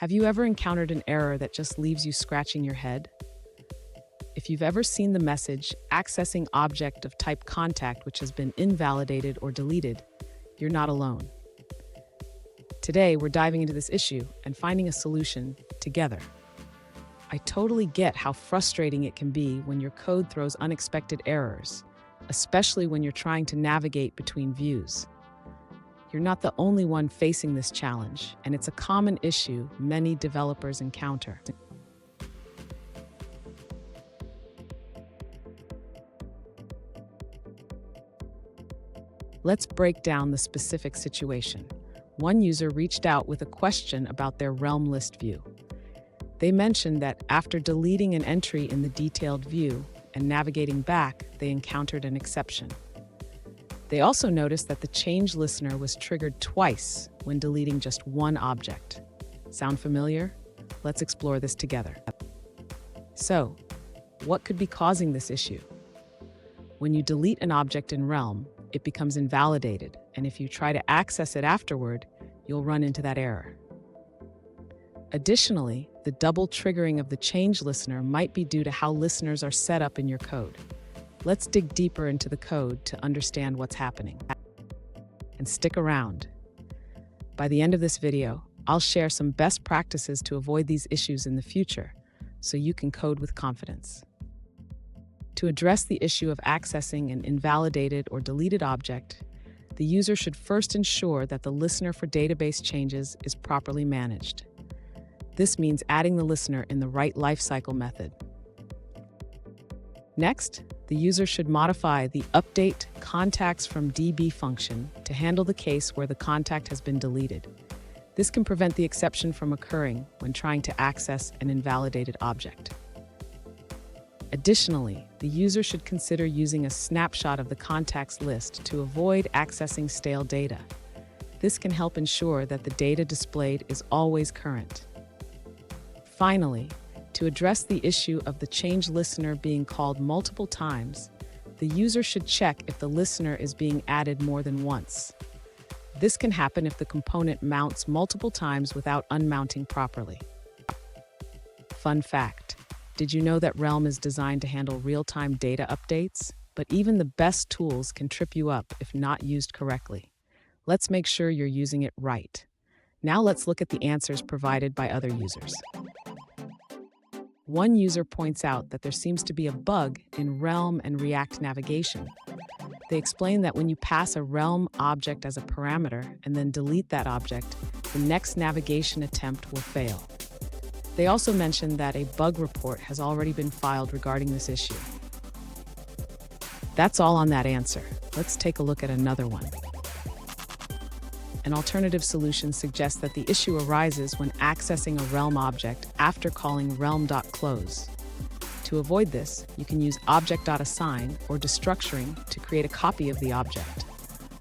Have you ever encountered an error that just leaves you scratching your head? If you've ever seen the message, accessing object of type contact which has been invalidated or deleted, you're not alone. Today, we're diving into this issue and finding a solution together. I totally get how frustrating it can be when your code throws unexpected errors, especially when you're trying to navigate between views. You're not the only one facing this challenge, and it's a common issue many developers encounter. Let's break down the specific situation. One user reached out with a question about their Realm list view. They mentioned that after deleting an entry in the detailed view and navigating back, they encountered an exception. They also noticed that the change listener was triggered twice when deleting just one object. Sound familiar? Let's explore this together. So, what could be causing this issue? When you delete an object in Realm, it becomes invalidated, and if you try to access it afterward, you'll run into that error. Additionally, the double triggering of the change listener might be due to how listeners are set up in your code. Let's dig deeper into the code to understand what's happening. And stick around. By the end of this video, I'll share some best practices to avoid these issues in the future, so you can code with confidence. To address the issue of accessing an invalidated or deleted object, the user should first ensure that the listener for database changes is properly managed. This means adding the listener in the right lifecycle method. Next, the user should modify the update contacts from DB function to handle the case where the contact has been deleted. This can prevent the exception from occurring when trying to access an invalidated object. Additionally, the user should consider using a snapshot of the contacts list to avoid accessing stale data. This can help ensure that the data displayed is always current. Finally, to address the issue of the change listener being called multiple times, the user should check if the listener is being added more than once. This can happen if the component mounts multiple times without unmounting properly. Fun fact. Did you know that Realm is designed to handle real-time data updates? But even the best tools can trip you up if not used correctly. Let's make sure you're using it right. Now let's look at the answers provided by other users. One user points out that there seems to be a bug in Realm and React navigation. They explain that when you pass a Realm object as a parameter and then delete that object, the next navigation attempt will fail. They also mentioned that a bug report has already been filed regarding this issue. That's all on that answer. Let's take a look at another one. An alternative solution suggests that the issue arises when accessing a Realm object after calling realm.close. To avoid this, you can use object.assign or destructuring to create a copy of the object.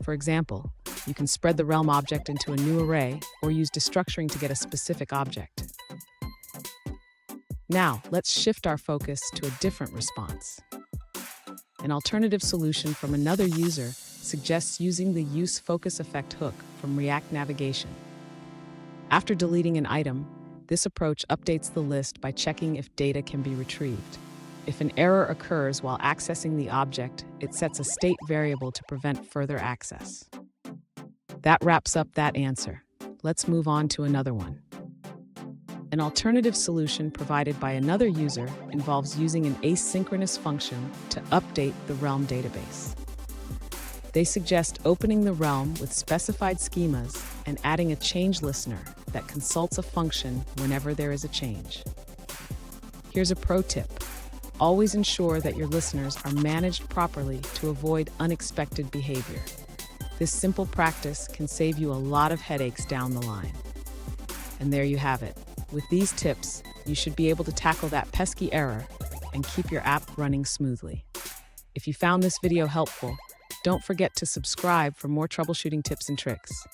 For example, you can spread the Realm object into a new array or use destructuring to get a specific object. Now, let's shift our focus to a different response. An alternative solution from another user suggests using the use focus effect hook from React navigation. After deleting an item, this approach updates the list by checking if data can be retrieved. If an error occurs while accessing the object, it sets a state variable to prevent further access. That wraps up that answer. Let's move on to another one. An alternative solution provided by another user involves using an asynchronous function to update the Realm database. They suggest opening the Realm with specified schemas and adding a change listener that consults a function whenever there is a change. Here's a pro tip. Always ensure that your listeners are managed properly to avoid unexpected behavior. This simple practice can save you a lot of headaches down the line. And there you have it. With these tips, you should be able to tackle that pesky error and keep your app running smoothly. If you found this video helpful, don't forget to subscribe for more troubleshooting tips and tricks.